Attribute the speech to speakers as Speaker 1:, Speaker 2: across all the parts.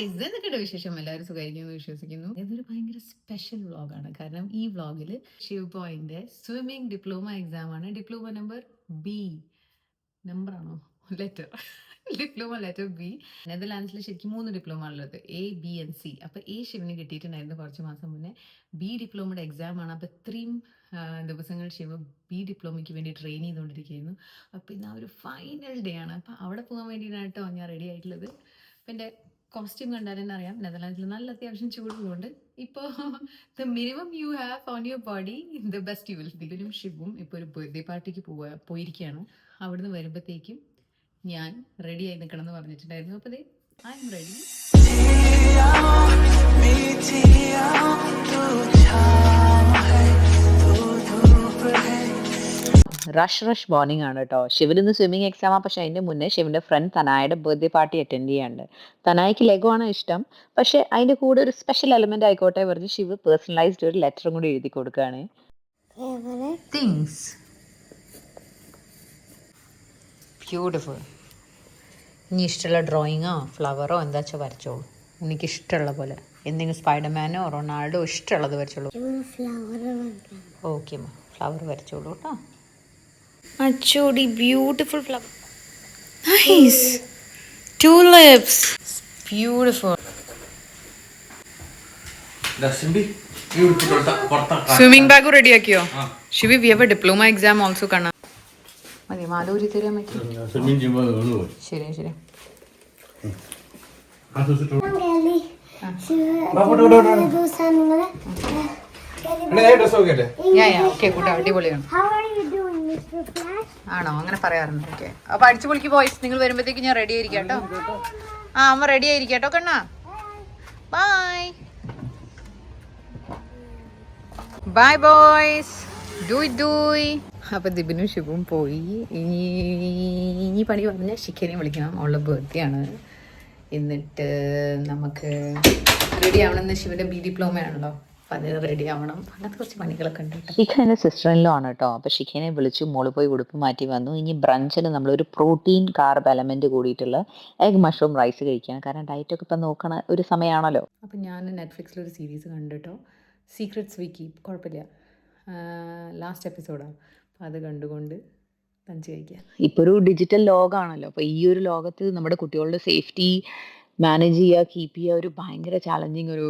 Speaker 1: എന്തൊക്കെയുടെ വിശേഷം? എല്ലാവരും സുഖമായിരിക്കുന്നു വിശ്വസിക്കുന്നു. ഇതൊരു ഭയങ്കര സ്പെഷ്യൽ വ്ളോഗാണ്. കാരണം ഈ വ്ളോഗിൽ ഷിവ് പോയിന്റെ സ്വിമ്മിംഗ് ഡിപ്ലോമ എക്സാം ആണ്. Diploma number B. നമ്പറാണോ? ലെറ്റർ. Diploma letter B. നെതർലാൻഡ്സിൽ ശരിക്കും 3 ഡിപ്ലോമ ഉള്ളത്, എ, ബി ആൻഡ് സി. അപ്പോൾ എ ഷിവിന് കിട്ടിയിട്ടുണ്ടായിരുന്നു കുറച്ച് മാസം മുന്നേ. ബി ഡിപ്ലോമയുടെ എക്സാം ആണ്. അപ്പോൾ ഇത്രയും ദിവസങ്ങൾ ശിവ് ബി ഡിപ്ലോമയ്ക്ക് വേണ്ടി ട്രെയിൻ ചെയ്തുകൊണ്ടിരിക്കുകയായിരുന്നു. അപ്പോൾ ഇന്ന് ഒരു ഫൈനൽ ഡേ ആണ്. അപ്പോൾ അവിടെ പോകാൻ വേണ്ടിയിട്ടാണ് കേട്ടോ ഞാൻ റെഡി ആയിട്ടുള്ളത്. അപ്പം എൻ്റെ കോസ്റ്റ്യൂം കണ്ടാൽ തന്നെ അറിയാം, നെതർലാൻഡ്സിൽ നല്ല അത്യാവശ്യം ചൂടുള്ളതുകൊണ്ട് ഇപ്പോൾ the minimum you have on your body the best you will. ദിബിനും ഷിവും ഇപ്പോൾ ഒരു ബർത്ത്ഡേ പാർട്ടിക്ക് പോയിരിക്കുകയാണ്. അവിടുന്ന് വരുമ്പോഴത്തേക്കും ഞാൻ റെഡി ആയി നിൽക്കണം എന്ന് പറഞ്ഞിട്ടുണ്ടായിരുന്നു. അപ്പോൾ I am ready.
Speaker 2: Rush morning ആണ് കേട്ടോ. ശിവന് ഇന്ന് സ്വിമ്മിങ് എക്സാമാണ്. പക്ഷെ അതിൻ്റെ മുന്നേ ശിവൻ്റെ ഫ്രണ്ട് തനായുടെ ബർത്ത്ഡേ പാർട്ടി അറ്റൻഡ് ചെയ്യാനുണ്ട്. തനായിക്ക് ലെഗോ ആണ് ഇഷ്ടം, പക്ഷെ അതിൻ്റെ കൂടെ ഒരു സ്പെഷ്യൽ എലമെന്റ് ആയിക്കോട്ടെ പറഞ്ഞ് ശിവ് പേഴ്സണലൈസ്ഡ് ഒരു ലെറ്ററും കൂടി എഴുതി കൊടുക്കുകയാണ്.
Speaker 1: Things beautiful. ഇനി ഇഷ്ടമുള്ള ഡ്രോയിങ്ങോ ഫ്ലവറോ എന്താ വെച്ചാൽ വരച്ചോളൂ. എനിക്ക് ഇഷ്ടമുള്ള പോലെ എന്തെങ്കിലും സ്പൈഡർമാനോ റൊണാൾഡോ ഇഷ്ടമുള്ളത് വരച്ചോളൂ. ഓക്കെ ഫ്ലവർ വരച്ചോളൂ കേട്ടോ. അച്ചോടി beautiful flower. Nice. tulips. Beautiful. Swimming bag ready ആക്കിയോ? Shivi we have a diploma exam also. കാണാം മതി മാലൂരി തരാൻ പറ്റും. ശരി ശരി. അടിപൊളിയാണ്. ആണോ? അങ്ങനെ പറയാറുണ്ട്. ഓക്കെ, അപ്പൊ അടിച്ചു പൊളിക്ക് ബോയ്സ്. നിങ്ങൾ വരുമ്പോഴത്തേക്ക് ഞാൻ റെഡി ആയിരിക്കാം കേട്ടോ. അമ്മ റെഡി ആയിരിക്കാം കേട്ടോ കണ്ണാ. Bye bye boys. ഡൂയ്. അപ്പൊ ദിബിനും ശിവും പോയി. ഇനി പണി പറഞ്ഞ ശിഖനെ വിളിക്കണം. അവളുടെ ബർത്ത്ഡേ ആണ്. എന്നിട്ട് നമുക്ക് റെഡി ആവണം. ശിവന്റെ ബി ഡിപ്ലോമ ആണല്ലോ, അപ്പം അതിന് റെഡി ആവണം. അങ്ങനത്തെ കുറച്ച് പണികളൊക്കെ ഉണ്ട് കേട്ടോ.
Speaker 2: ശിഖ എൻ്റെ സിസ്റ്റർ ഇൻ ലോ ആണ് കേട്ടോ. അപ്പോൾ ശിഖനെ വിളിച്ചു, മോള് പോയി ഉടുപ്പ് മാറ്റി വന്നു. ഇനി ബ്രഞ്ചിന് നമ്മളൊരു പ്രോട്ടീൻ കാർബ് എലമെൻറ്റ് കൂടിയിട്ടുള്ള എഗ് മഷ്റൂം റൈസ് കഴിക്കണം. കാരണം ഡയറ്റൊക്കെ ഇപ്പം നോക്കണ ഒരു സമയമാണല്ലോ.
Speaker 1: അപ്പം ഞാൻ നെറ്റ്ഫ്ലിക്സിലൊരു സീരീസ് കണ്ടു കേട്ടോ, സീക്രട്സ് വി കീപ്. കുഴപ്പമില്ല, ലാസ്റ്റ് എപ്പിസോഡാണ്. അപ്പം അത് കണ്ടുകൊണ്ട് ലഞ്ച് കഴിക്കാം.
Speaker 2: ഇപ്പോൾ ഒരു ഡിജിറ്റൽ ലോകമാണല്ലോ. അപ്പോൾ ഈ ഒരു ലോകത്ത് നമ്മുടെ കുട്ടികളുടെ സേഫ്റ്റി മാനേജ് ചെയ്യുക, കീപ്പ് ചെയ്യുക ഒരു ഭയങ്കര ചാലഞ്ചിങ് ഒരു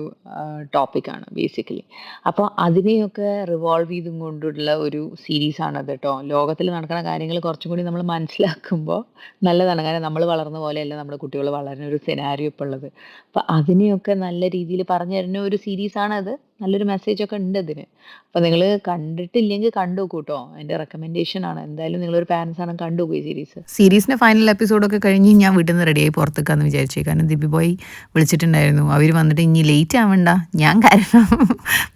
Speaker 2: ടോപ്പിക്കാണ് ബേസിക്കലി. അപ്പോൾ അതിനെയൊക്കെ റിവോൾവ് ചെയ്തും കൊണ്ടുള്ള ഒരു സീരീസാണത് കേട്ടോ. ലോകത്തിൽ നടക്കുന്ന കാര്യങ്ങൾ കുറച്ചും കൂടി നമ്മൾ മനസ്സിലാക്കുമ്പോൾ നല്ലതാണ്. കാരണം നമ്മൾ വളർന്ന പോലെയല്ല നമ്മുടെ കുട്ടികൾ വളരുന്ന ഒരു സിനാരിയോ ഇപ്പോൾ ഉള്ളത്. അപ്പോൾ അതിനെയൊക്കെ നല്ല രീതിയിൽ പറഞ്ഞു തരുന്ന ഒരു സീരീസാണത്. നല്ലൊരു മെസ്സേജൊക്കെ ഉണ്ട് അതിന്. അപ്പോൾ നിങ്ങൾ കണ്ടിട്ടില്ലെങ്കിൽ കണ്ടു നോക്കൂ കേട്ടോ. എൻ്റെ റെക്കമെൻഡേഷൻ ആണ്. എന്തായാലും നിങ്ങളൊരു പാരൻസ് ആണ്, കണ്ടു നോക്കൂ ഈ സീരീസ്.
Speaker 1: സീരീസിൻ്റെ ഫൈനൽ എപ്പിസോഡൊക്കെ കഴിഞ്ഞ് ഞാൻ വീട്ടിൽ നിന്ന് റെഡിയായി പുറത്തേക്കാന്ന് വിചാരിച്ചു. കാരണം ദിബി ബോയ് വിളിച്ചിട്ടുണ്ടായിരുന്നു. അവർ വന്നിട്ട് ഇനി ലേറ്റ് ആവണ്ട. ഞാൻ കാരണം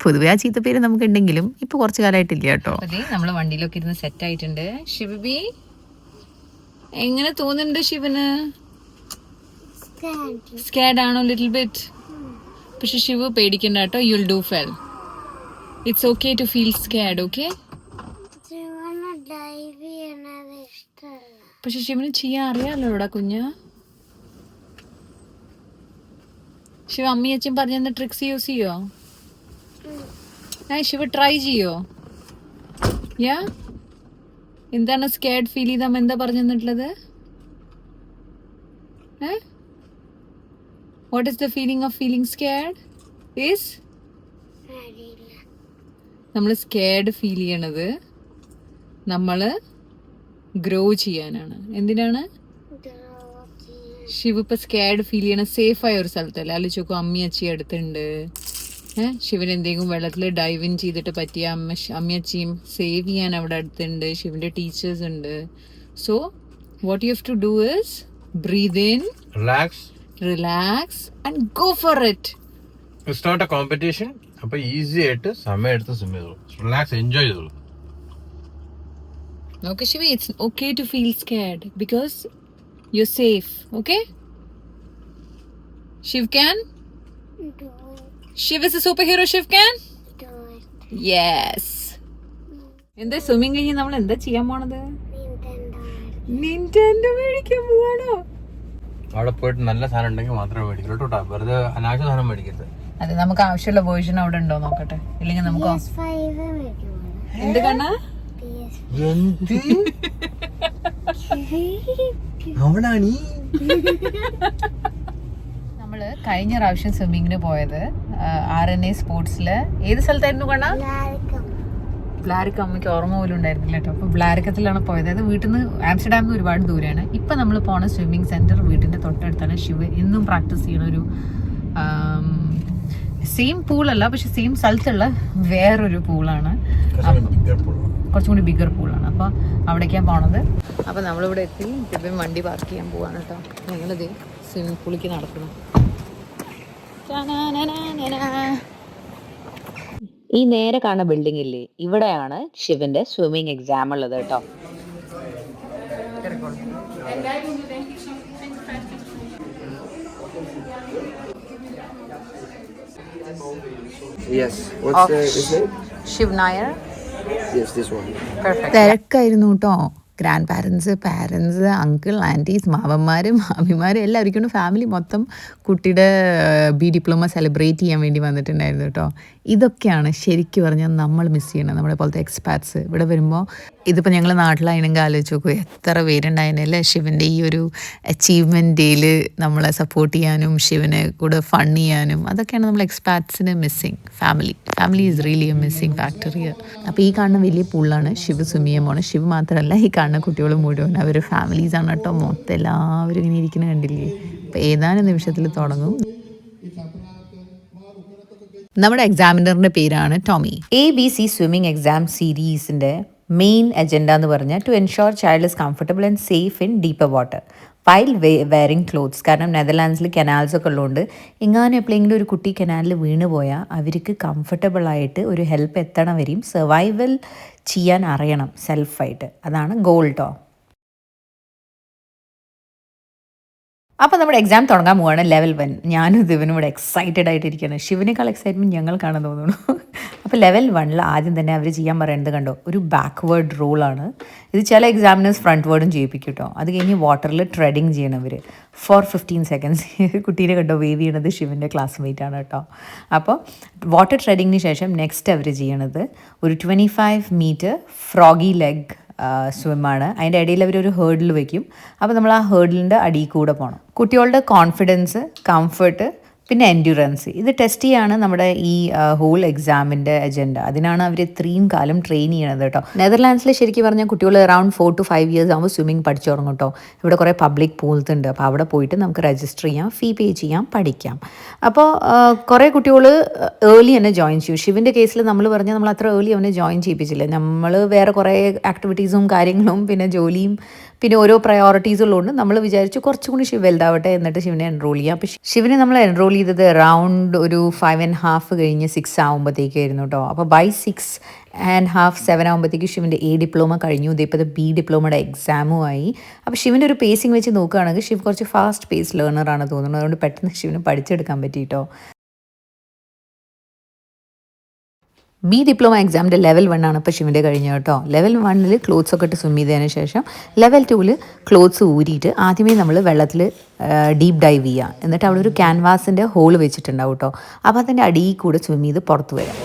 Speaker 1: പൊതുവെ ആ ചീത്ത പേര് നമുക്കുണ്ടെങ്കിലും ഇപ്പോൾ കുറച്ച് കാലമായിട്ടില്ല കേട്ടോ. അതെ, നമ്മൾ വണ്ടിയിലൊക്കെ ഇരുന്ന് സെറ്റ് ആയിട്ടുണ്ട്. ശിവബി എങ്ങനെ തോന്നുന്നുണ്ട് ശിവന്? സ്കാഡ് ആണോ? Little bit. പക്ഷെ ശിവ പേടിക്കണ്ട കേട്ടോ. You will do well. It's okay to feel scared. Okay, പക്ഷെ ശിവന് ചെയ്യാൻ അറിയാമല്ലോടാ കുഞ്ഞ്. ശിവ അമ്മി അച്ഛൻ പറഞ്ഞ ട്രിക്സ് യൂസ് ചെയ്യോ? ശിവ ട്രൈ ചെയ്യോ? യാ, എന്താണ് സ്കാഡ് ഫീൽ ചെയ്താൽ എന്താ പറഞ്ഞു തന്നിട്ടുള്ളത്? What is the feeling of feeling scared? Is നമ്മൾ സ്കേർഡ് ഫീൽ ചെയ്യണത് നമ്മൾ ഗ്രോ ചെയ്യാനാണ്. എന്തിനാണ്? ശിവ ഇപ്പൊ സ്കേർഡ് ഫീൽ ചെയ്യണ സേഫായ ഒരു സ്ഥലത്തല്ല. ആലോചിച്ചോക്കോ, അമ്മി അച്ചി അടുത്തുണ്ട്. ശിവന് എന്തെങ്കിലും വെള്ളത്തിൽ ഡൈവ് ഇൻ ചെയ്തിട്ട് പറ്റിയ അമ്മി അച്ചിയും സേവ് ചെയ്യാൻ അവിടെ അടുത്തുണ്ട്. ശിവന്റെ ടീച്ചേഴ്സ് ഉണ്ട്. So what you have to do is breathe in, relax and go for it.
Speaker 3: It's not a competition. അപ്പോൾ ഈസി ആയിട്ട് സമയം എടുത്ത് സ്വിം ചെയ്തോളൂ. റിലാക്സ്, എൻജോയ് ചെയ്തോളൂ.
Speaker 1: Okay Shivi, it's okay to feel scared because you're safe. Okay, Shiv can do it. Shiv is a superhero. Shiv can do it. Yes. എന്താ swimming കഴിഞ്ഞ് നമ്മൾ എന്താ ചെയ്യാൻ പോണത്? നിന്റെൻഡോ മേടിക്കാൻ പോവാണോ?
Speaker 3: അവിടെ പോയിട്ട് നല്ല സാധനം ഉണ്ടെങ്കിൽ മാത്രമേ മേടിക്കുള്ളൂ കേട്ടോ. വെറുതെ അനാവശ്യ സാധനം മേടിക്കരുത്.
Speaker 1: അതെ, നമുക്ക് ആവശ്യമുള്ള വേർഷൻ അവിടെ ഉണ്ടോ നോക്കട്ടെ, ഇല്ലെങ്കിൽ നമുക്ക് എന്ത് കണ്ണാ നമ്മള് കഴിഞ്ഞ പ്രാവശ്യം സ്വിമ്മിങ്ങിന് പോയത് RNA സ്പോർട്സില് ഏത് സ്ഥലത്തായിരുന്നു കണ്ണാ? ബ്ലാരിക്കം. അമ്മയ്ക്ക് ഓർമ്മ പോലും ഉണ്ടായിരുന്നില്ല കേട്ടോ. അപ്പൊ ബ്ലാരിക്കത്തിലാണ് പോയത്. അത് വീട്ടിൽ നിന്ന് ആംസ്റ്റർഡാമിൽ നിന്ന് ഒരുപാട് ദൂരെയാണ്. ഇപ്പൊ നമ്മൾ പോണ സ്വിമ്മിങ് സെന്റർ വീട്ടിന്റെ തൊട്ടടുത്താണ്. ശിവ എന്നും പ്രാക്ടീസ് ചെയ്യണ ഒരു സെയിം പൂളല്ല, പക്ഷെ സെയിം സ്ഥലത്തുള്ള വേറൊരു പൂളാണ്. കുറച്ചും കൂടി ബിഗർ പൂളാണ്. അപ്പോൾ അവിടേക്കാണ് പോണത്. അപ്പോൾ നമ്മളിവിടെ എത്തി. ഇപ്പം വണ്ടി പാർക്ക് ചെയ്യാൻ പോവാണ് കേട്ടോ. ഞങ്ങളിത് സ്വിമ്മിംഗ് പൂളിലേക്ക് നടക്കണം.
Speaker 2: ഈ നേരെ കാണുന്ന ബിൽഡിംഗ് ഇല്ലേ, ഇവിടെയാണ് ശിവന്റെ സ്വിമ്മിങ് എക്സാം ഉള്ളത് കേട്ടോ.
Speaker 4: Yes. What's his name?
Speaker 1: Shiv Nair.
Speaker 4: Yes, this one.
Speaker 1: തിരക്കായിരുന്നു കേട്ടോ. Grandparents, parents, uncle, aunties, മാമന്മാർ, മാമിമാർ എല്ലാവർക്കും ഫാമിലി മൊത്തം കുട്ടിയുടെ ഡിപ്ലോമ സെലിബ്രേറ്റ് ചെയ്യാൻ വേണ്ടി വന്നിട്ടുണ്ടായിരുന്നു കേട്ടോ. ഇതൊക്കെയാണ് ശരിക്കും പറഞ്ഞാൽ നമ്മൾ മിസ് ചെയ്യണം, നമ്മളെ പോലത്തെ എക്സ്പാറ്റ്സ് ഇവിടെ വരുമ്പോൾ. ഇതിപ്പോൾ ഞങ്ങൾ നാട്ടിലായിരുന്നെങ്കിൽ ആലോചിച്ച് നോക്കൂ, എത്ര പേരുണ്ടായിരുന്നല്ലേ ശിവൻ്റെ ഈ ഒരു അച്ചീവ്മെൻറ്റ് ഡേയിൽ നമ്മളെ സപ്പോർട്ട് ചെയ്യാനും ശിവനെ കൂടെ ഫൺ ചെയ്യാനും. അതൊക്കെയാണ് നമ്മൾ എക്സ്പാറ്റ്സിന് missing. Family is really a missing factor here. അപ്പോൾ ഈ കാണുന്ന വലിയ പൂളാണ് ശിവ് സ്വിം ചെയ്യാൻ പോണത്. ശിവ് മാത്രമല്ല, ഈ കാണുന്ന കുട്ടികൾ മുഴുവൻ അവർ ഫാമിലീസാണ് കേട്ടോ. മൊത്തം എല്ലാവരും ഇങ്ങനെ ഇരിക്കുന്നത് കണ്ടില്ലേ. അപ്പോൾ ഏതാനും നിമിഷത്തിൽ തുടങ്ങും. നമ്മുടെ എക്സാമിനറിൻ്റെ പേരാണ് ടോമി. ABC സ്വിമ്മിങ് എക്സാം സീരീസിൻ്റെ മെയിൻ അജണ്ട എന്ന് പറഞ്ഞാൽ to ensure child is comfortable and safe in deeper water while wearing clothes. കാരണം നെതർലാൻഡ്സിൽ കനാൽസ് ഒക്കെ ഉള്ളതുകൊണ്ട് എങ്ങാനും എപ്പോഴെങ്കിലും ഒരു കുട്ടി കനാലിൽ വീണ് പോയാൽ അവർക്ക് കംഫർട്ടബിളായിട്ട് ഒരു ഹെൽപ്പ് എത്തണം വരെയും സർവൈവൽ ചെയ്യാൻ അറിയണം സെൽഫായിട്ട്. അതാണ് ഗോൾ ട്ടോ. അപ്പോൾ നമ്മുടെ എക്സാം തുടങ്ങാൻ പോവാണ്. ലെവൽ 1. ഞാനും ദിവനും ഇവിടെ എക്സൈറ്റഡ് ആയിട്ടിരിക്കുകയാണ്. ശിവനേക്കാൾ എക്സൈറ്റ്മെൻറ്റ് ഞങ്ങൾക്കാണെന്ന് തോന്നുന്നു. അപ്പോൾ ലെവൽ 1 ആദ്യം തന്നെ അവർ ചെയ്യാൻ പറയുന്നത് കണ്ടോ, ഒരു ബാക്ക്വേർഡ് റോളാണ്. ഇത് ചില എക്സാമിനേഴ്സ് ഫ്രണ്ട് വേർഡും ചെയ്യിപ്പിക്കും കേട്ടോ. അത് കഴിഞ്ഞ് വാട്ടറിൽ ട്രെഡിങ് ചെയ്യണവർ ഫോർ 15 സെക്കൻഡ്സ്. കുട്ടീനെ കണ്ടോ വേവ് ചെയ്യണത് ശിവൻ്റെ ക്ലാസ്മേറ്റ് ആണ് കേട്ടോ. അപ്പോൾ വാട്ടർ ട്രെഡിങ്ങിന് ശേഷം നെക്സ്റ്റ് അവർ ചെയ്യണത് ഒരു 25 മീറ്റർ ഫ്രോഗി ലെഗ് സ്വിമ്മാണ്. അതിൻ്റെ ഇടയിൽ അവരൊരു ഹേർഡിൽ വെക്കും. അപ്പോൾ നമ്മൾ ആ ഹേർഡിലിൻ്റെ അടിയിൽ കൂടെ പോകണം. കുട്ടികളുടെ കോൺഫിഡൻസ്, കംഫർട്ട്, പിന്നെ എൻഡ്യൂറൻസ് ഇത് ടെസ്റ്റ് ചെയ്യാണ് നമ്മുടെ ഈ ഹോൾ എക്സാമിൻ്റെ അജണ്ട. അതിനാണ് അവർ ഇത്രയും കാലം ട്രെയിൻ ചെയ്യണത് കേട്ടോ. നെതർലാൻഡ്സിൽ ശരിക്കും പറഞ്ഞാൽ കുട്ടികൾ അറൗണ്ട് 4 to 5 ഇയേഴ്സ് ആകുമ്പോൾ സ്വിമ്മിങ് പഠിച്ചു തുടങ്ങും കേട്ടോ. ഇവിടെ കുറേ പബ്ലിക് പൂൾസ് ഉണ്ട്. അപ്പോൾ അവിടെ പോയിട്ട് നമുക്ക് രജിസ്റ്റർ ചെയ്യാം, ഫീ പേ ചെയ്യാം, പഠിക്കാം. അപ്പോൾ കുറേ കുട്ടികൾ ഏർലി തന്നെ ജോയിൻ ചെയ്യും. ശിവൻ്റെ കേസിൽ നമ്മൾ പറഞ്ഞാൽ നമ്മൾ അത്ര ഏർലി അവനെ ജോയിൻ ചെയ്യിപ്പിച്ചില്ല. നമ്മൾ വേറെ കുറേ ആക്ടിവിറ്റീസും കാര്യങ്ങളും പിന്നെ ജോലിയും പിന്നെ ഓരോ പ്രയോറിറ്റീസുള്ളതുകൊണ്ട് നമ്മൾ വിചാരിച്ചു കുറച്ചും കൂടി ശിവ വലുതാവട്ടെ എന്നിട്ട് ശിവനെ എൻറോൾ ചെയ്യാം. അപ്പോൾ ശിവനെ നമ്മൾ എൻറോൾ ചെയ്തത് അറൗണ്ട് ഒരു 5.5 കഴിഞ്ഞ് 6 ആകുമ്പോഴത്തേക്കായിരുന്നു കേട്ടോ. അപ്പോൾ ബൈ 6.5, 7 ആകുമ്പോഴത്തേക്കും ശിവൻ്റെ A ഡിപ്ലോമ കഴിഞ്ഞു. ഇതേപ്പോൾ B ഡിപ്ലോമയുടെ എക്സാമും ആയി. അപ്പോൾ ശിവൻ്റെ ഒരു പേസിങ് വെച്ച് നോക്കുകയാണെങ്കിൽ ശിവ് കുറച്ച് ഫാസ്റ്റ് പേസ് ലേണറാണ് തോന്നുന്നത്. അതുകൊണ്ട് പെട്ടെന്ന് ശിവന് പഠിച്ചെടുക്കാൻ പറ്റി കേട്ടോ. B ഡിപ്ലോമ എക്സാമിൻ്റെ ലെവൽ 1 ആണ് ഇപ്പോൾ ശിവൻ്റെ കഴിഞ്ഞു കേട്ടോ. ലെവൽ 1 ക്ലോത്ത്സ് ഒക്കെ ഇട്ട് സ്വിം ചെയ്തതിന് ശേഷം ലെവൽ 2 ക്ലോത്ത്സ് ഊരിയിട്ട് ആദ്യമേ നമ്മൾ വെള്ളത്തിൽ ഡീപ്പ് ഡൈവ് ചെയ്യുക. എന്നിട്ട് അവിടെ ഒരു ക്യാൻവാസിൻ്റെ ഹോൾ വെച്ചിട്ടുണ്ടാവും കേട്ടോ. അപ്പോൾ അതിൻ്റെ അടിയിൽ കൂടെ സ്വിം ചെയ്ത് പുറത്ത് വരാം.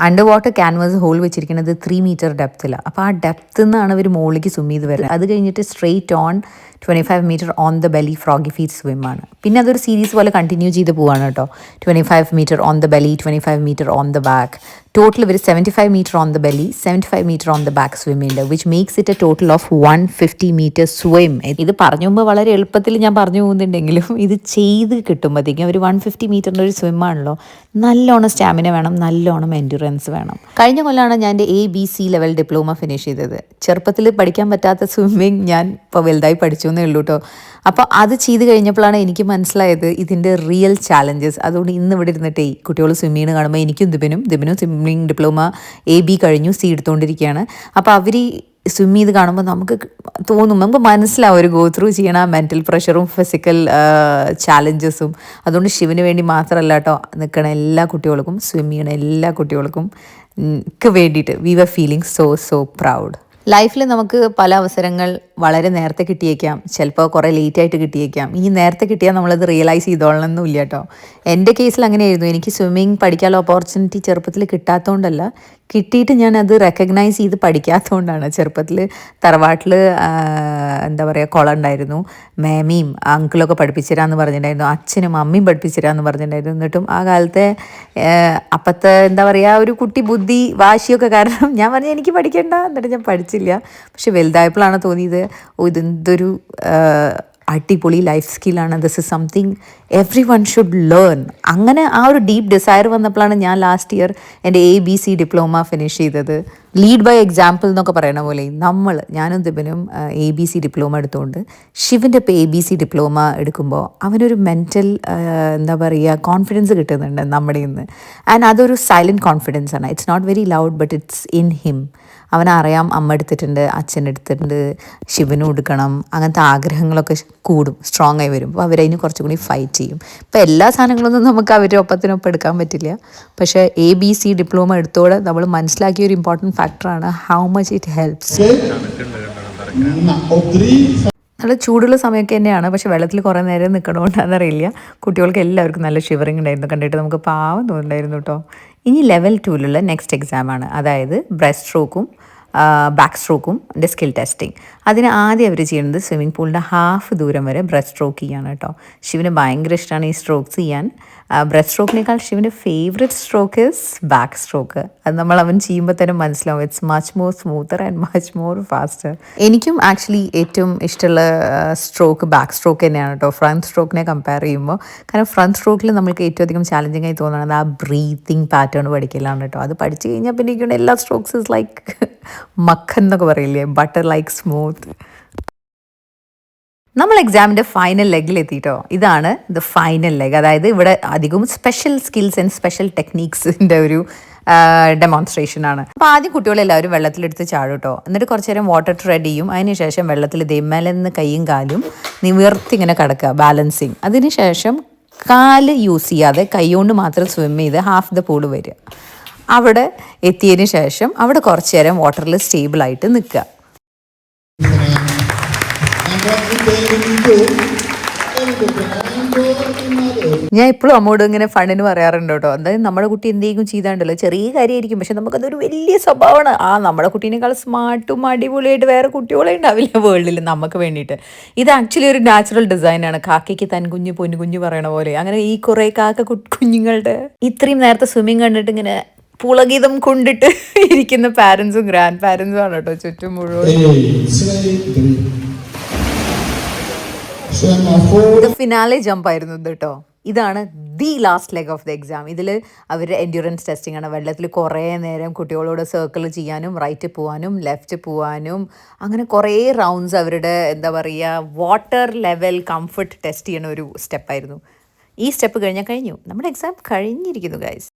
Speaker 1: അണ്ടർ വാട്ടർ ക്യാൻവാസ് ഹോൾ വെച്ചിരിക്കുന്നത് 3 മീറ്റർ ഡെപ്തിലാണ്. അപ്പോൾ ആ ഡെപ്തിൽ നിന്നാണ് അവർ മുകളിലേക്ക് സ്വിം ചെയ്ത് വരുന്നത്. അത് കഴിഞ്ഞിട്ട് straight on 25 metre on the belly froggy feet സ്വിമ്മാണ്. പിന്നെ അതൊരു സീരീസ് പോലെ കണ്ടിന്യൂ ചെയ്ത് പോവാണ് കേട്ടോ. 25 metre on the belly, 25 metre on the back. Total ഇവർ 75 metre on the belly, 75 metre on the back സ്വിമ്മിൻ്റെ, which makes it a total of 150 metre swim. ഇത് പറഞ്ഞു പോകുമ്പോൾ വളരെ എളുപ്പത്തിൽ ഞാൻ പറഞ്ഞു പോകുന്നുണ്ടെങ്കിലും ഇത് ചെയ്ത് കിട്ടുമ്പോഴത്തേക്കും ഒരു 150 മീറ്ററിൻ്റെ ഒരു സ്വിമ്മാണല്ലോ. നല്ലോണം സ്റ്റാമിന വേണം, നല്ലോണം എൻഡ്യൂറൻസ് വേണം. കഴിഞ്ഞ കൊല്ലമാണ് ഞാൻ എൻ്റെ ABC ലെവൽ ഡിപ്ലോമ ഫിനിഷ് ചെയ്തത്. ചെറുപ്പത്തിൽ പഠിക്കാൻ പറ്റാത്ത സ്വിമ്മിങ് ഞാൻ ഇപ്പോൾ വലുതായി പഠിച്ചു എന്നേ ഉള്ളൂ കേട്ടോ. അപ്പോൾ അത് ചെയ്ത് കഴിഞ്ഞപ്പോഴാണ് എനിക്ക് മനസ്സിലായത് ഇതിൻ്റെ റിയൽ ചാലഞ്ചസ്. അതുകൊണ്ട് ഇന്ന് ഇവിടെ ഇരുന്നിട്ടേ കുട്ടികൾ സ്വിമ്മിങ് കാണുമ്പോൾ എനിക്കും ദിബിനും സ്വിമ്മിങ് ഡിപ്ലോമ AB കഴിഞ്ഞു, C എടുത്തുകൊണ്ടിരിക്കുകയാണ്. അപ്പോൾ അവർ സ്വിം ചെയ്ത് കാണുമ്പോൾ നമുക്ക് തോന്നും, നമുക്ക് മനസ്സിലാവും ഒരു ഗോ ത്രൂ ചെയ്യണ മെൻറ്റൽ പ്രഷറും ഫിസിക്കൽ ചാലഞ്ചസും. അതുകൊണ്ട് ശിവന് വേണ്ടി മാത്രമല്ല കേട്ടോ നിൽക്കണ എല്ലാ കുട്ടികൾക്കും, സ്വിം ചെയ്യണ എല്ലാ കുട്ടികൾക്കും
Speaker 5: ക്ക് വേണ്ടിയിട്ട് we were feeling so proud. ലൈഫിൽ നമുക്ക് പല അവസരങ്ങൾ വളരെ നേരത്തെ കിട്ടിയേക്കാം, ചിലപ്പോൾ കുറേ ലേറ്റായിട്ട് കിട്ടിയേക്കാം. ഈ നേരത്തെ കിട്ടിയാൽ നമ്മളത് റിയലൈസ് ചെയ്തോളണമെന്നും ഇല്ല കേട്ടോ. എൻ്റെ കേസിൽ അങ്ങനെയായിരുന്നു. എനിക്ക് സ്വിമ്മിങ് പഠിക്കാനുള്ള ഓപ്പർച്യൂണിറ്റി ചെറുപ്പത്തിൽ കിട്ടാത്തതുകൊണ്ടല്ല, കിട്ടിയിട്ട് ഞാനത് റെക്കഗ്നൈസ് ചെയ്ത് പഠിക്കാത്തതുകൊണ്ടാണ്. ചെറുപ്പത്തിൽ തറവാട്ടിൽ എന്താ പറയുക, കുളം ഉണ്ടായിരുന്നു. മേമയും അങ്കിളൊക്കെ പഠിപ്പിച്ചു തരാമെന്ന് പറഞ്ഞിട്ടുണ്ടായിരുന്നു, അച്ഛനും അമ്മയും പഠിപ്പിച്ചു തരാമെന്ന് പറഞ്ഞിട്ടുണ്ടായിരുന്നു. എന്നിട്ടും ആ കാലത്തെ അപ്പത്തെ എന്താ പറയുക ഒരു കുട്ടി ബുദ്ധി വാശിയൊക്കെ കാരണം ഞാൻ പറഞ്ഞു എനിക്ക് പഠിക്കണ്ട, എന്നിട്ട് ഞാൻ പഠിച്ചില്ല. പക്ഷെ വലുതായപ്പോഴാണ് തോന്നിയത്, ഇതെന്തൊരു അടിപൊളി ലൈഫ് സ്കില്ലാണ്, this is something everyone should learn. അങ്ങനെ ആ ഒരു ഡീപ്പ് ഡിസയർ വന്നപ്പോഴാണ് ഞാൻ ലാസ്റ്റ് ഇയർ എൻ്റെ ABC ഡിപ്ലോമ ഫിനിഷ് ചെയ്തത്. ലീഡ് ബൈ എക്സാമ്പിൾ എന്നൊക്കെ പറയണ പോലെ ഞാനും ദിബനും ABC ഡിപ്ലോമ എടുത്തുകൊണ്ട് ശിവൻ്റെ ഇപ്പോൾ ABC ഡിപ്ലോമ എടുക്കുമ്പോൾ അവനൊരു മെൻറ്റൽ എന്താ പറയുക കോൺഫിഡൻസ് കിട്ടുന്നുണ്ട് നമ്മുടെ നിന്ന്. ആൻഡ് അതൊരു സൈലൻറ്റ് കോൺഫിഡൻസ് ആണ്. It's not very loud but it's in him. അവനറിയാം അമ്മ എടുത്തിട്ടുണ്ട്, അച്ഛൻ എടുത്തിട്ടുണ്ട്, ശിവനും എടുക്കണം, അങ്ങനത്തെ ആഗ്രഹങ്ങളൊക്കെ കൂടും, സ്ട്രോങ് ആയി വരും. അപ്പോൾ അവരതിന് കുറച്ചും കൂടി ഫൈറ്റ് ചെയ്യും. ഇപ്പോൾ എല്ലാ സാധനങ്ങളൊന്നും നമുക്ക് അവരുടെ ഒപ്പത്തിനൊപ്പം എടുക്കാൻ പറ്റില്ല. പക്ഷേ ABC ഡിപ്ലോമ എടുത്തോടെ നമ്മൾ മനസ്സിലാക്കിയ ഒരു ഇമ്പോർട്ടൻറ്റ് ഫാക്ടറാണ് ഹൗ മച്ച് ഇറ്റ് ഹെൽപ്സ്. നല്ല ചൂടുള്ള സമയമൊക്കെ തന്നെയാണ്, പക്ഷെ വെള്ളത്തിൽ കുറേ നേരം നിൽക്കണോണ്ടാണെന്നറിയില്ല, കുട്ടികൾക്ക് എല്ലാവർക്കും നല്ല ഷിവറിങ് ഉണ്ടായിരുന്നു. കണ്ടിട്ട് നമുക്ക് പാവം തോന്നുന്നുണ്ടായിരുന്നു കേട്ടോ. ഇനി ലെവൽ 2ലുള്ള നെക്സ്റ്റ് എക്സാമാണ്, അതായത് ബ്രസ്റ്റ് സ്ട്രോക്കും ബാക്ക് സ്ട്രോക്കും സ്കിൽ ടെസ്റ്റിംഗ്. അതിന് ആദ്യം അവർ ചെയ്യുന്നത് സ്വിമ്മിംഗ് പൂളിൻ്റെ ഹാഫ് ദൂരം വരെ ബ്രസ്റ്റ് സ്ട്രോക്ക് ചെയ്യാണ് കേട്ടോ. ശിവന് ഭയങ്കര ഇഷ്ടമാണ് ഈ സ്ട്രോക്സ് ചെയ്യാൻ. ബ്രസ്റ്റ് സ്ട്രോക്കിനേക്കാൾ ശിവൻ്റെ favourite stroke is backstroke. അത് അവൻ ചെയ്യുമ്പോൾ തന്നെ മനസ്സിലാവും, it's much more smoother and much more faster. എനിക്കും ആക്ച്വലി ഏറ്റവും ഇഷ്ടമുള്ള സ്ട്രോക്ക് ബാക്ക് സ്ട്രോക്ക് തന്നെയാണ് കേട്ടോ, ഫ്രണ്ട് സ്ട്രോക്കിനെ കമ്പയർ ചെയ്യുമ്പോൾ. കാരണം ഫ്രണ്ട് സ്ട്രോക്കിൽ നമുക്ക് ഏറ്റവും അധികം ചാലഞ്ചിങ് ആയി തോന്നുന്നത് ആ ബ്രീത്തിങ് പാറ്റേൺ പഠിക്കലാണ് കേട്ടോ. അത് പഠിച്ചു കഴിഞ്ഞാൽ പിന്നെ എനിക്കുണ്ട് എല്ലാ സ്ട്രോക്സ് ഇസ് ലൈക്ക് മക്കൻ എന്നൊക്കെ പറയില്ലേ, ബട്ടർ ലൈക്ക് സ്മൂത്ത്. നമ്മൾ എക്സാമിൻ്റെ ഫൈനൽ ലെഗിൽ എത്തിയിട്ടോ. ഇതാണ് ദ ഫൈനൽ ലെഗ്, അതായത് ഇവിടെ അധികവും സ്പെഷ്യൽ സ്കിൽസ് ആൻഡ് സ്പെഷ്യൽ ടെക്നീക്സിൻ്റെ ഒരു ഡെമോൺസ്ട്രേഷൻ ആണ്. അപ്പോൾ ആദ്യം കുട്ടികളെല്ലാവരും വെള്ളത്തിലെടുത്ത് ചാടും കേട്ടോ. എന്നിട്ട് കുറച്ച് നേരം വാട്ടർ ട്രെഡ് ചെയ്യും. അതിനുശേഷം വെള്ളത്തിൽ മേലെന്ന് കൈയും കാലും നിവർത്തി ഇങ്ങനെ കിടക്കുക, ബാലൻസിങ്. അതിനുശേഷം കാല് യൂസ് ചെയ്യാതെ കൈകൊണ്ട് മാത്രം സ്വിം ചെയ്ത് ഹാഫ് ദ പൂള് വരിക. അവിടെ എത്തിയതിന് ശേഷം അവിടെ കുറച്ച് നേരം വാട്ടറിൽ സ്റ്റേബിളായിട്ട് നിൽക്കുക. ഞാൻ എപ്പോഴും അമ്മോട് ഇങ്ങനെ ഫണ്ടിന് പറയാറുണ്ട് കേട്ടോ. എന്തായാലും നമ്മുടെ കുട്ടി എന്തെങ്കിലും ചെയ്താണ്ടല്ലോ, ചെറിയ കാര്യമായിരിക്കും, പക്ഷെ നമുക്കതൊരു വലിയ സ്വഭാവമാണ്. നമ്മുടെ കുട്ടീനേക്കാൾ സ്മാർട്ടും അടിപൊളിയായിട്ട് വേറെ കുട്ടികളെ ഉണ്ടാവില്ല വേൾഡിൽ നമുക്ക് വേണ്ടിയിട്ട്. ഇത് ആക്ച്വലി ഒരു നാച്ചുറൽ ഡിസൈനാണ്. കാക്കയ്ക്ക് തൻ കുഞ്ഞ് പൊന്നു കുഞ്ഞ് പറയണ പോലെ. അങ്ങനെ ഈ കുറേ കാക്ക കുഞ്ഞുങ്ങളുടെ ഇത്രയും നേരത്തെ സ്വിമ്മിങ് കണ്ടിട്ട് ഇങ്ങനെ പുളഗീതം കൊണ്ടിട്ട് ഇരിക്കുന്ന പാരൻസും ഗ്രാൻഡ് പാരൻസും ആണ് കേട്ടോ ചുറ്റും മുഴുവൻ. ഫിനാലെ ജമ്പ് ആയിരുന്നു ഇത് കേട്ടോ. ഇതാണ് the last leg of the exam. ഇതിൽ അവരുടെ എൻഡ്യൂറൻസ് ടെസ്റ്റിംഗ് ആണ്. വെള്ളത്തിൽ കുറേ നേരം കുട്ടികളോട് സർക്കിൾ ചെയ്യാനും റൈറ്റ് പോകാനും ലെഫ്റ്റ് പോകാനും അങ്ങനെ കുറേ റൗണ്ട്സ് അവരുടെ എന്താ പറയുക വാട്ടർ ലെവൽ കംഫർട്ട് ടെസ്റ്റ് ചെയ്യണ ഒരു സ്റ്റെപ്പായിരുന്നു. ഈ സ്റ്റെപ്പ് കഴിഞ്ഞാൽ കഴിഞ്ഞു, നമ്മുടെ എക്സാം കഴിഞ്ഞിരിക്കുന്നു ഗൈസ്.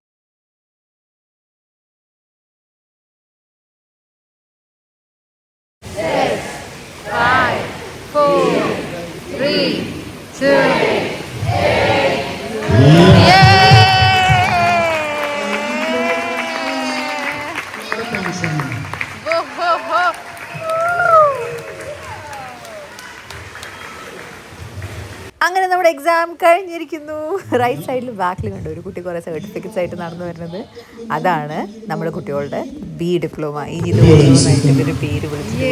Speaker 5: അങ്ങനെ നമ്മുടെ എക്സാം കഴിഞ്ഞിരിക്കുന്നു. റൈറ്റ് സൈഡിൽ ബാക്കിൽ കണ്ടു ഒരു കുട്ടി കുറേ സർട്ടിഫിക്കറ്റ്സ് ആയിട്ട് നടന്നു വരുന്നത്. അതാണ് നമ്മുടെ കുട്ടികളുടെ B ഡിപ്ലോമ. ഇനി ഇത് ഓരോന്നായിട്ട് ഒരു പേര് വിളിച്ചു.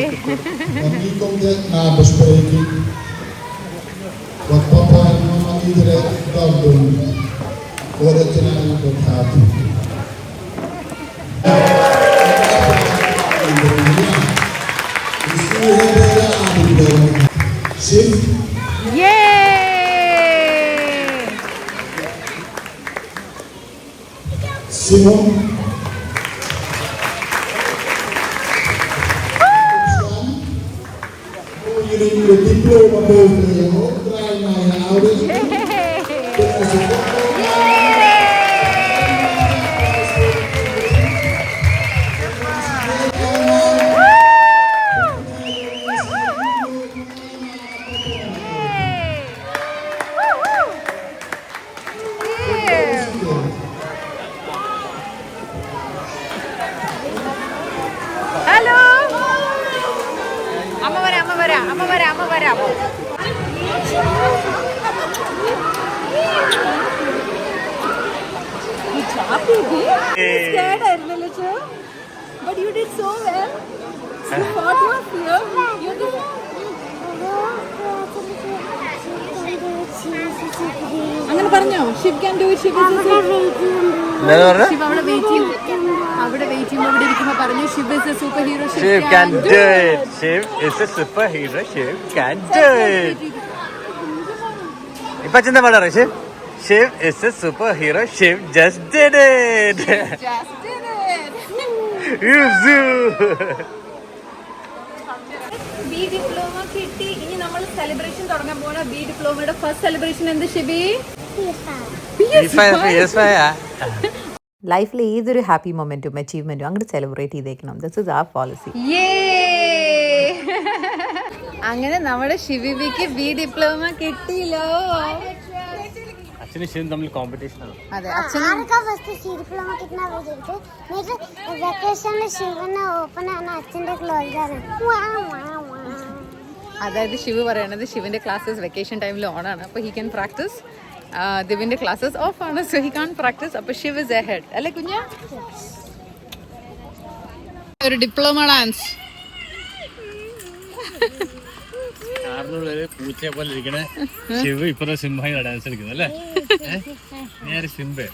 Speaker 6: Simon. The diploma
Speaker 2: അറിയാമോ?
Speaker 1: But you did so well. You fought your fear. You did. അങ്ങനെ പറഞ്ഞോ? Shiv can do it. Shiv is Shiv അവിടെ വെയിറ്റ് ചെയ്യും. അവിടെ വെയിറ്റ് ചെയ്യുമ്പോൾ ഇവിടെ ഇരിക്കുമ്പോൾ പറഞ്ഞു Shiv is a superhero.
Speaker 3: Shiv can do it. Shiv is a superhero. Shiv can do it. ഇപ്പൊ എന്താ പറയാ Shiv? Shiv is a superhero. Shiv just did it.
Speaker 1: Just did it. B diploma കിട്ടി. ഇനി നമ്മൾ സെലിബ്രേഷൻ തുടങ്ങാൻ പോണ B ഡിപ്ലോമയുടെ first celebration എന്ത് ഷിബി?
Speaker 5: ലൈഫിൽ ഏതൊരു ഹാപ്പി മൊമെൻറ്റും അച്ചീവ്മെൻറ്റും അങ്ങോട്ട് സെലിബ്രേറ്റ് ചെയ്തേക്കണം. This is our policy.
Speaker 1: അങ്ങനെ നമ്മുടെ ഷിബിക്ക് ബി ഡിപ്ലോമ കിട്ടിയല്ലോ.
Speaker 3: അച്ഛനും ശിവനും തമ്മിൽ കോമ്പറ്റീഷൻ ആണ്.
Speaker 1: അതെ, അച്ഛനും
Speaker 7: ഫസ്റ്റ് സി ഡിപ്ലോമ കിട്ടുന്ന വിചാരിച്ചു. വെക്കേഷനിൽ ശിവന് ഓപ്പൺ ആണ്, അച്ഛൻ്റെ ക്ലോസ് ആണ്.
Speaker 1: അതായത് ശിവ് പറയണത് ശിവന്റെ ക്ലാസ്സസ് വെക്കേഷൻ ടൈമിൽ ഓൺ ആണ്. അപ്പോൾ ഹി ക്യാൻ പ്രാക്ടീസ്. ദിവ്യന്റെ ക്ലാസ്സസ് ഓഫ് ആണ്, സോ ഹി കാൻ പ്രാക്ടീസ്. അപ്പോൾ ശിവ് ഇസ് അഹെഡ് അല്ലേ കുഞ്ഞ? ഒരു ഡിപ്ലോമ ഡാൻസ്.
Speaker 3: പൂച്ചയെ പോലെ ഇരിക്കണ ശിവ് ഇപ്പത്തെ സിംഹ ഡാൻസ് കളിക്കുന്നത് അല്ലേ? ഞാൻ സിംബേ.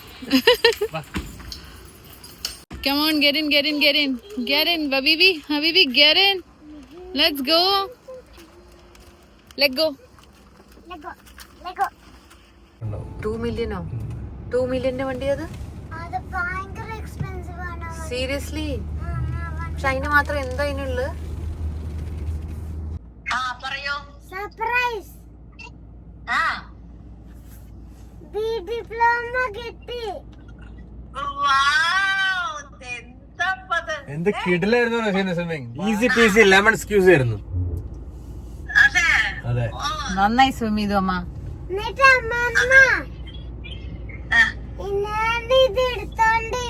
Speaker 1: Come on, get in, get in, get in, get in, Habibi, Habibi, get in. Let's go. Let go.
Speaker 5: 2 million-ഓ? 2 million വണ്ടി അത്?
Speaker 7: അത് ഭയങ്കര എക്സ്പെൻസീവ് ആണ്.
Speaker 5: സീരിയസ്ലി? പക്ഷെ അതിന് മാത്രം എന്താ അതിനുള്ളത്?
Speaker 7: സർപ്രൈസ്. ബി ഡിപ്ലോമ കിട്ടി.
Speaker 3: എന്ത് കിടിലായിരുന്നു. ഈസി പീസി ലെമൺ സ്ക്യൂസ് ആയിരുന്നു. അതെ,
Speaker 1: നന്നായി സ്വിം ചെയ്തു അമ്മ.
Speaker 7: എന്നിട്ട് അമ്മ ഇത് എടുത്തോണ്ട്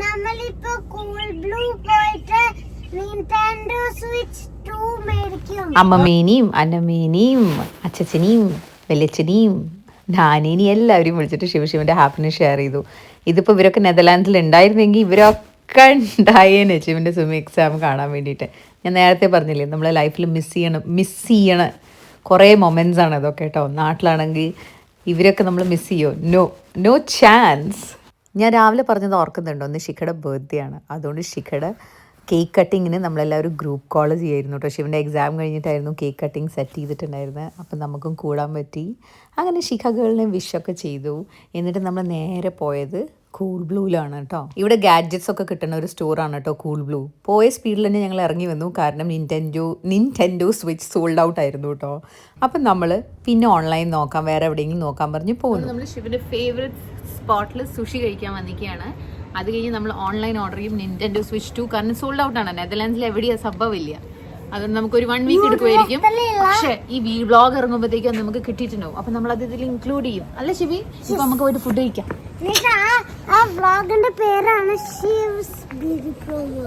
Speaker 7: നമ്മളിപ്പോ കൂൾ ബ്ലൂ പോയിട്ട് നിന്റെൻഡോ സ്വിച്ച് 2 മേടിക്കും.
Speaker 5: അമ്മമ്മേനെയും അന്നമ്മേനെയും അച്ഛച്ചനെയും വെല്ലച്ചനെയും നാനേനെയും എല്ലാവരെയും വിളിച്ചിട്ട് ശിവന്റെ ഹാപ്പിനെസ് ഷെയർ ചെയ്തു. ഇതിപ്പോൾ ഇവരൊക്കെ നെതർലാൻഡ്സിൽ ഉണ്ടായിരുന്നെങ്കിൽ ഇവരൊക്കെ ഉണ്ടായേനെ ശിവന്റെ സ്വിമ്മിങ് എക്സാം കാണാൻ വേണ്ടിയിട്ട്. ഞാൻ നേരത്തെ പറഞ്ഞില്ലേ, നമ്മളെ ലൈഫിൽ മിസ് ചെയ്യണ കുറേ മൊമെൻറ്റ്സ് ആണ് ഇതൊക്കെ കേട്ടോ. നാട്ടിലാണെങ്കിൽ ഇവരൊക്കെ നമ്മൾ മിസ് ചെയ്യോ? No chance. ഞാൻ രാവിലെ പറഞ്ഞത് ഓർക്കുന്നുണ്ടോ? ഒന്ന് ശിഖയുടെ ബർത്ത്ഡേ ആണ്. അതുകൊണ്ട് ശിഖയുടെ കേക്ക് കട്ടിങ്ങിന് നമ്മളെല്ലാവരും ഗ്രൂപ്പ് കോൾ ചെയ്യായിരുന്നു കേട്ടോ. ശിവൻ്റെ എക്സാം കഴിഞ്ഞിട്ടായിരുന്നു കേക്ക് കട്ടിങ് സെറ്റ് ചെയ്തിട്ടുണ്ടായിരുന്നത്. അപ്പം നമുക്കും കൂടാൻ പറ്റി. അങ്ങനെ ശിഖ ഗേളിനെ വിഷൊക്കെ ചെയ്തു. എന്നിട്ട് നമ്മൾ നേരെ പോയത് കൂൾ ബ്ലൂവിലാണ് കേട്ടോ. ഇവിടെ ഗാഡ്ജറ്റ്സ് ഒക്കെ കിട്ടുന്ന ഒരു സ്റ്റോറാണ് കേട്ടോ കൂൾ ബ്ലൂ. പോയ സ്പീഡിൽ തന്നെ ഞങ്ങൾ ഇറങ്ങി വന്നു, കാരണം നിൻറ്റെൻഡോ സ്വിച്ച് സോൾഡ് ഔട്ട് ആയിരുന്നു കേട്ടോ. അപ്പം നമ്മൾ പിന്നെ ഓൺലൈൻ നോക്കാം, വേറെ എവിടെയെങ്കിലും നോക്കാൻ പറഞ്ഞ് പോകുന്നു. നമ്മൾ ശിവൻ്റെ ഫേവറേറ്റ് സ്പോട്ടിൽ സുഷി കഴിക്കാൻ വന്നിരിക്കുകയാണ്. അത് കഴിഞ്ഞ് നമ്മൾ ഓൺലൈൻ ഓർഡർ ചെയ്യും നിൻറ്റെൻഡോ സ്വിച്ച് 2, കാരണം സോൾഡ് ഔട്ട് ആണ്. നെതർലാൻഡ്സിൽ എവിടെയാണ് സംഭവമില്ല. അതുകൊണ്ട് നമുക്കൊരു 1 വീക്ക് എടുക്കുമായിരിക്കും. പക്ഷേ ഈ വ്ളോഗ് ഇറങ്ങുമ്പോഴത്തേക്കും നമുക്ക് കിട്ടിയിട്ടുണ്ടാവും. അപ്പം നമ്മളത് ഇതിൽ ഇൻക്ലൂഡ് ചെയ്യും അല്ലേ ശിവി? ഇപ്പം നമുക്ക് ഒരു ഫുഡ് കഴിക്കാം.
Speaker 7: ആ വ്ളോഗിന്റെ പേരാണ് ഷിവ്സ് ബി ഡിപ്ലോമ.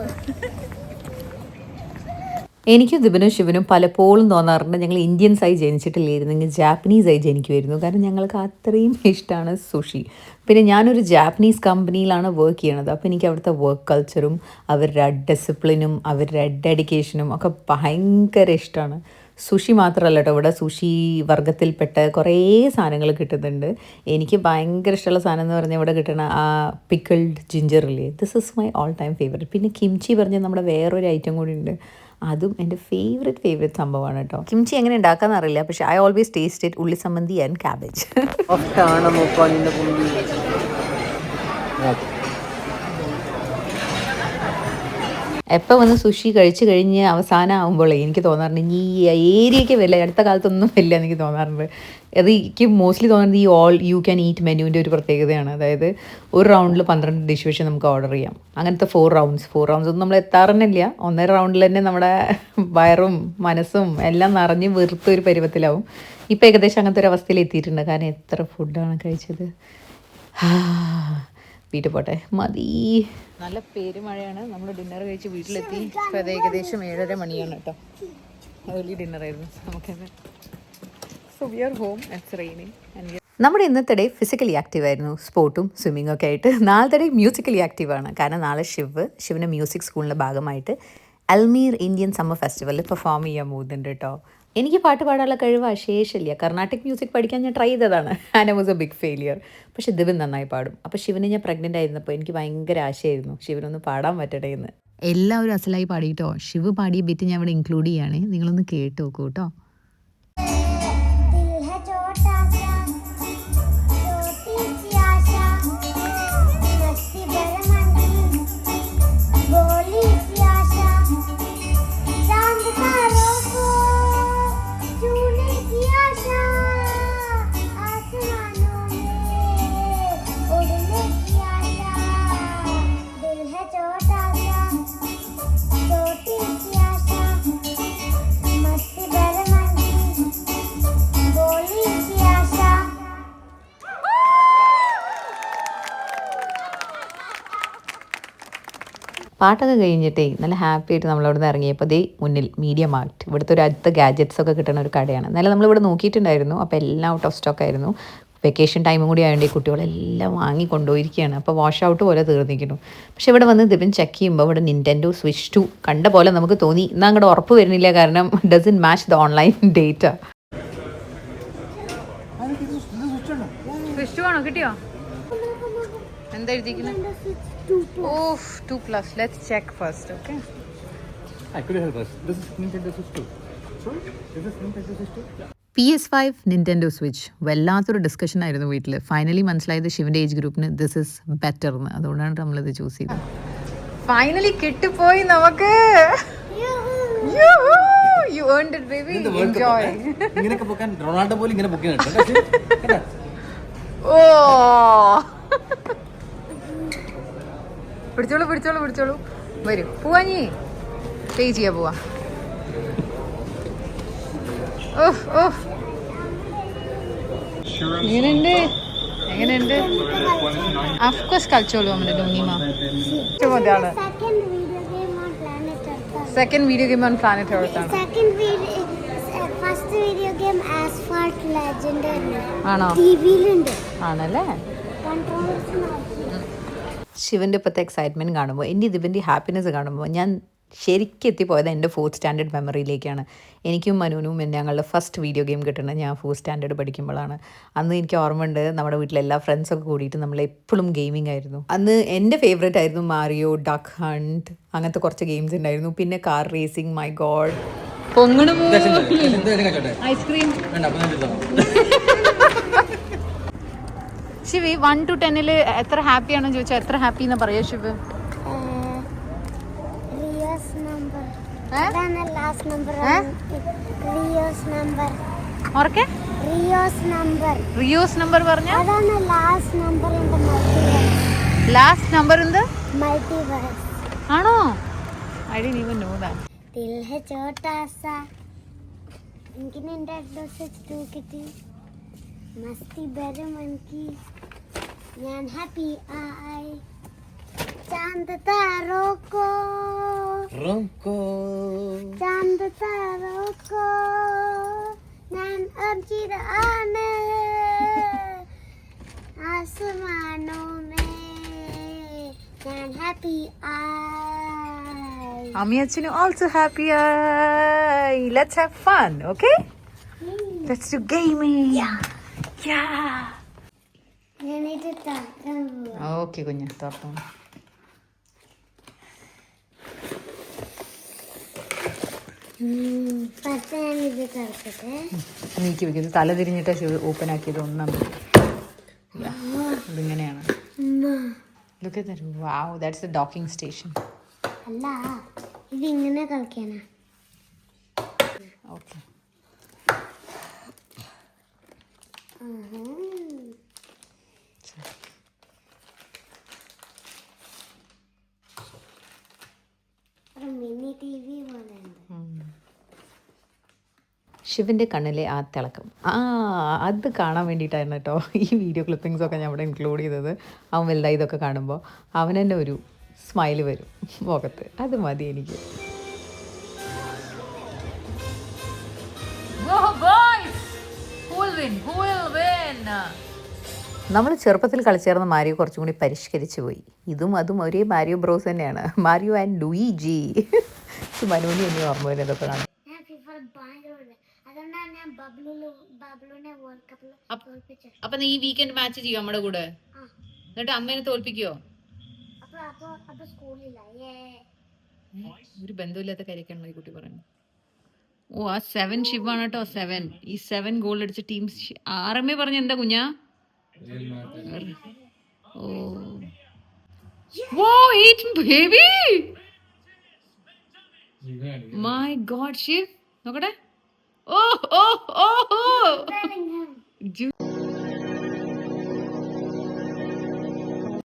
Speaker 5: എനിക്കും ദിബനും ശിവനും പലപ്പോഴും തോന്നാറുണ്ട് ഞങ്ങൾ ഇന്ത്യൻസായി ജനിച്ചിട്ടില്ലായിരുന്നെങ്കിൽ ജാപ്പനീസായി ജനിക്കുമായിരുന്നു. കാരണം ഞങ്ങൾക്ക് അത്രയും ഇഷ്ടമാണ് സുഷി. പിന്നെ ഞാനൊരു ജാപ്പനീസ് കമ്പനിയിലാണ് വർക്ക് ചെയ്യണത്. അപ്പോൾ എനിക്ക് അവിടുത്തെ വർക്ക് കൾച്ചറും അവരുടെ ഡിസിപ്ലിനും അവരുടെ ഡെഡിക്കേഷനും ഒക്കെ ഭയങ്കര ഇഷ്ടമാണ്. സുഷി മാത്രമല്ല കേട്ടോ, ഇവിടെ സുഷി വർഗ്ഗത്തിൽപ്പെട്ട കുറേ സാധനങ്ങൾ കിട്ടുന്നുണ്ട്. എനിക്ക് ഭയങ്കര ഇഷ്ടമുള്ള സാധനം എന്ന് പറഞ്ഞാൽ ഇവിടെ കിട്ടണ ആ പിക്കിൾഡ് ജിഞ്ചറില്ലേ, this is my all time favourite. പിന്നെ കിംചി പറഞ്ഞാൽ നമ്മുടെ വേറൊരു ഐറ്റം കൂടി ഉണ്ട്, അതും എൻ്റെ ഫേവറേറ്റ് സംഭവമാണ് കേട്ടോ. കിംചി എങ്ങനെ ഉണ്ടാക്കാന്ന് അറിയില്ല, പക്ഷേ ഐ ഓൾവേസ് ടേസ്റ്റ് ഇറ്റ് ഉള്ളി സമ്മന്തി ആൻഡ് ക്യാബേജ്. എപ്പോൾ വന്ന് സുഷി കഴിച്ച് കഴിഞ്ഞ് അവസാനം ആകുമ്പോഴേ എനിക്ക് തോന്നാറുണ്ട് ഇനി ഈ ഏരിയയ്ക്ക് വരില്ല, അടുത്ത കാലത്തൊന്നും വരില്ല എനിക്ക് തോന്നാറുണ്ട്. അത് എനിക്ക് മോസ്റ്റ്ലി തോന്നുന്നത് ഈ ഓൾ യു ക്യാൻ ഈറ്റ് മെനുവിൻ്റെ ഒരു പ്രത്യേകതയാണ്. അതായത് ഒരു റൗണ്ടിൽ 12 ഡിഷ് വെച്ച് നമുക്ക് ഓർഡർ ചെയ്യാം. അങ്ങനത്തെ 4 റൗണ്ട്സ് ഒന്നും നമ്മൾ എത്താറന്നില്ല. 1.5 റൗണ്ടിൽ തന്നെ നമ്മുടെ വയറും മനസ്സും എല്ലാം നിറഞ്ഞ് വെറുത്തൊരു പരുവത്തിലാവും. ഇപ്പം ഏകദേശം അങ്ങനത്തെ ഒരു അവസ്ഥയിൽ എത്തിയിട്ടുണ്ട്. കാരണം എത്ര ഫുഡാണ് കഴിച്ചത്. വീട്ടിൽ പോട്ടെ, മതി. നല്ല പെരുമഴയാണ്. നമ്മൾ ഡിന്നർ കഴിച്ച് വീട്ടിലെത്തി. ഇപ്പോൾ അത് ഏകദേശം 7:30 മണിയാണ് കേട്ടോ.
Speaker 1: ഏർലി ഡിന്നർ ആയിരുന്നു നമുക്കത്. So we are home, it's raining and
Speaker 5: നമ്മുടെ ഇന്നത്തെ ഡേ ഫിസിക്കലി ആക്റ്റീവ് ആയിരുന്നു, സ്പോർട്ടും സ്വിമ്മിങ്ങും ഒക്കെ ആയിട്ട്. നാളത്തെ ഡേ മ്യൂസിക്കലി ആക്റ്റീവാണ്, കാരണം നാളെ ശിവൻ്റെ മ്യൂസിക് സ്കൂളിൻ്റെ ഭാഗമായിട്ട് അൽമീർ ഇന്ത്യൻ സമ്മർ ഫെസ്റ്റിവലിൽ പെർഫോം ചെയ്യാൻ പോകുന്നുണ്ട് കേട്ടോ. എനിക്ക് പാട്ട് പാടാനുള്ള കഴിവ് അശേഷമില്ല. കർണാട്ടിക് മ്യൂസിക് പഠിക്കാൻ ഞാൻ ട്രൈ ചെയ്തതാണ്, and I was a big failure. പക്ഷേ ദിവൻ നന്നായി പാടും. അപ്പോൾ ശിവനെ ഞാൻ പ്രഗ്നൻ്റ് ആയിരുന്നപ്പോൾ എനിക്ക് ഭയങ്കര ആശയായിരുന്നു ശിവനൊന്ന് പാടാൻ പറ്റട്ടെ എന്ന്. എല്ലാവരും അസലായി പാടിയിട്ടോ. ശിവ് പാടിയ ബിറ്റ് ഞാൻ ഇവിടെ ഇൻക്ലൂഡ് ചെയ്യുകയാണ്, നിങ്ങളൊന്ന് കേട്ട് നോക്കൂ കേട്ടോ.
Speaker 7: दिल है छोटा सा छोटी सी आशा मस्ती भर मन की भोली सी आशा चांद तारों को छूने की आशा आसमानों में उड़ने की आशा दिल है छोटा सा छोटी सी आशा मस्ती भर मन की भोली सी आशा
Speaker 5: പാട്ടൊക്കെ കഴിഞ്ഞിട്ടേ നല്ല ഹാപ്പി ആയിട്ട് നമ്മളവിടെ നിന്ന് ഇറങ്ങിയപ്പോൾ ദേ മുന്നിൽ മീഡിയ മാർട്ട്, ഇവിടുത്തെ ഒരു അടുത്ത ഗാഡ്ജറ്റ്സ് ഒക്കെ കിട്ടുന്ന ഒരു കടയാണ്. എന്നാലും നമ്മളിവിടെ നോക്കിയിട്ടുണ്ടായിരുന്നു, അപ്പോൾ എല്ലാം ഔട്ട് ഓഫ് സ്റ്റോക്ക് ആയിരുന്നു. വെക്കേഷൻ ടൈമും കൂടി ആയതുകൊണ്ട് ഈ കുട്ടികളെല്ലാം വാങ്ങി കൊണ്ടുപോയിരിക്കുകയാണ്. അപ്പോൾ വാഷ് ഔട്ട് പോലെ തീർന്നിരിക്കുന്നു. പക്ഷേ ഇവിടെ വന്ന് ദിവൻ ചെക്ക് ചെയ്യുമ്പോൾ ഇവിടെ നിൻറ്റെൻഡോ സ്വിച്ച് 2 കണ്ട പോലെ നമുക്ക് തോന്നി. എന്നാൽ അങ്ങോട്ട് ഉറപ്പ് വരുന്നില്ല, കാരണം doesn't match the online data.
Speaker 1: Switch ആണോ കിട്ടിയോ? എന്താ എഴുതിയിരിക്കുന്നത്? Of 2+. Let's check first. Okay,
Speaker 3: Could you help us? This is Nintendo Switch 2. Sorry? Is this Nintendo Switch 2?
Speaker 5: PS5 നിൻറ്റെൻഡോ switch വല്ലാത്തൊരു ഡിസ്കഷൻ ആയിരുന്നു വീട്ടിൽ. ഫൈനലി മനസ്സിലായത് ശിവൻ്റെ ഏജ് ഗ്രൂപ്പിന് ദിസ് ഇസ് ബെറ്റർ എന്ന്. അതുകൊണ്ടാണ് നമ്മളിത് ചൂസ് ചെയ്തത്.
Speaker 1: ഫൈനലി കിട്ടിപ്പോയി നമുക്ക്. You earned it, baby. Enjoy.
Speaker 8: ഇങ്ങനെയൊക്കെ പൊക്കാൻ റൊണാൾഡോ പോലും ഇങ്ങനെ പൊക്കാൻ.
Speaker 1: ഓ, പിടിച്ചോളൂ പിടിച്ചോളൂ പിടിച്ചോളൂ. വരൂ, പോവാ, നീ പേ ചെയ്യാ, പോവാ. ഓഹ് ഓഹ്, എങ്ങനെയുണ്ട് എങ്ങനെയുണ്ട്? അഫ്കോഴ്സ് കളിച്ചോളൂ നമ്മുടെ ഡുങ്ങിമ. ഇതാണ്
Speaker 7: second video game on planet Earth
Speaker 1: second video game on planet earth ആണ്.
Speaker 7: first video game Asphalt Legendary
Speaker 1: ആണോ?
Speaker 7: ടിവിയിലുണ്ട്.
Speaker 5: ആണല്ലേ?
Speaker 7: കൺട്രോൾസ്
Speaker 5: ശിവൻ്റെ ഇപ്പോഴത്തെ എക്സൈറ്റ്മെൻറ്റ് കാണുമ്പോൾ, എൻ്റെ ഇതിൻ്റെ ഹാപ്പിനെസ് കാണുമ്പോൾ ഞാൻ ശരിക്കും എത്തിപ്പോയത് എൻ്റെ 4th സ്റ്റാൻഡേർഡ് മെമ്മറിയിലേക്കാണ്. എനിക്കും മനുവിനും ഞങ്ങളുടെ ഫസ്റ്റ് വീഡിയോ ഗെയിം കിട്ടുന്നത് ഞാൻ 4th സ്റ്റാൻഡേർഡ് പഠിക്കുമ്പോഴാണ്. അന്ന് എനിക്ക് ഓർമ്മയുണ്ട്, നമ്മുടെ വീട്ടിലെ എല്ലാ ഫ്രണ്ട്സൊക്കെ കൂടിയിട്ട് നമ്മൾ എപ്പോഴും ഗെയിമിംഗ് ആയിരുന്നു. അന്ന് എൻ്റെ ഫേവറേറ്റ് ആയിരുന്നു മാരിയോ, ഡക്ക് ഹണ്ട്, അങ്ങനത്തെ കുറച്ച് ഗെയിംസ് ഉണ്ടായിരുന്നു. പിന്നെ car racing, my God.
Speaker 1: Ice cream. Shivi 1 to 10 എത്ര ഹാപ്പിയാണെന്ന് ചോദിച്ചാൽ എത്ര ഹാപ്പി എന്ന് പറയാ ശിവ്?
Speaker 7: റിയോസ് നമ്പർ അതാണ് ലാസ്റ്റ് നമ്പർ. റിയോസ് നമ്പർ
Speaker 1: ഓർക്കെ?
Speaker 7: റിയോസ് നമ്പർ
Speaker 1: പറഞ്ഞ
Speaker 7: അതാണ് last number in the multiverse.
Speaker 1: Last number in the
Speaker 7: multiverse
Speaker 1: ആണോ? I didn't even know that.
Speaker 7: ദിൽ ഹെ ചോട്ടാ സാ എനിക്ക് നിൻറ്റെൻഡോ സ്വിച്ച് 2 കിട്ടി. മസ്തി ഭര മൻ കി ഞാൻ ഹാപ്പി ആയി. ചാന്ദ് താരോ കോ ചാന്ദ് താരോ കോ ഞാൻ അർജിത ആനെ ആസമാനോ മേ ഞാൻ ഹാപ്പി ആയി.
Speaker 1: അമ്മിയച്ഛനും ഓൾസോ ഹാപ്പി ആയി. Let's have fun. Okay, let's do gaming.
Speaker 7: ഞാനിത് തട്ടാൻ പോവാ.
Speaker 1: ഓക്കെ കുഞ്ഞ്, തുറന്നു.
Speaker 7: ഫസ്റ്റ് ഞാനിത് തുറക്കട്ടെ.
Speaker 1: നീക്കി വെക്കുന്നത് തല തിരിഞ്ഞിട്ട് ഓപ്പൺ ആക്കിയത് ഒന്നാം. ഇതിങ്ങനെയാണ്. Look at that. Wow, that's the docking station.
Speaker 7: അല്ല, ഇത് ഇങ്ങനെ കളിക്കാനാ.
Speaker 1: Okay.
Speaker 7: മിനി ടിവി പോലെ ഉണ്ട്.
Speaker 5: ശിവൻ്റെ കണ്ണിലെ ആ തിളക്കം, അത് കാണാൻ വേണ്ടിയിട്ടായിരുന്നു കേട്ടോ ഈ വീഡിയോ ക്ലിപ്പിങ്സൊക്കെ ഞാൻ ഇവിടെ ഇൻക്ലൂഡ് ചെയ്തത്. അവൻ വലുതായി ഇതൊക്കെ കാണുമ്പോൾ അവൻ തന്നെ ഒരു സ്മൈല് വരും മുഖത്ത്. അത് മതി എനിക്ക്. നമ്മൾ ചെറുപ്പത്തിൽ കളിച്ചേർന്ന മാരിയോ കുറച്ചും കൂടി പരിഷ്കരിച്ചു പോയി. ഇതും അതും ഒരേ മാരിയോ ബ്രോസ് തന്നെയാണ്. Mario and Luigi. മനുവിനെ ഇനി ഓർമ്മ വരുന്നത് ഇതൊക്കെ കാണും.
Speaker 7: ഞാൻ ഫിഫയിൽ ഭയങ്കര അതുകൊണ്ടാണ് ഞാൻ ബബ്ലുവിനെ വേൾഡ് കപ്പിൽ തോൽപ്പിച്ചത്.
Speaker 1: അപ്പൊ നീ ഈ വീക്കെൻഡ് മാച്ച് ചെയ്യോ നമ്മുടെ കൂടെ? എന്നിട്ട് അമ്മേനെ തോൽപ്പിക്കോ?
Speaker 7: അപ്പൊ സ്കൂളില്ല.
Speaker 1: ഒരു ബന്ധമില്ലാത്ത കാര്യമൊക്കെയാണോ ഈ കുട്ടി പറയുന്നത്? ഓ ആ 7 ഷിപ്പാണ് കേട്ടോ. 7 ഈ 7 ഗോൾ അടിച്ച ടീം. ആറമ്മേ പറഞ്ഞ എന്താ കുഞ്ഞാ? ഓ വോ 8 ബേബി. മൈ ഗോഡ് ഷിവ് നോക്കട്ടെ. ഓ ഓ ഓ ഓ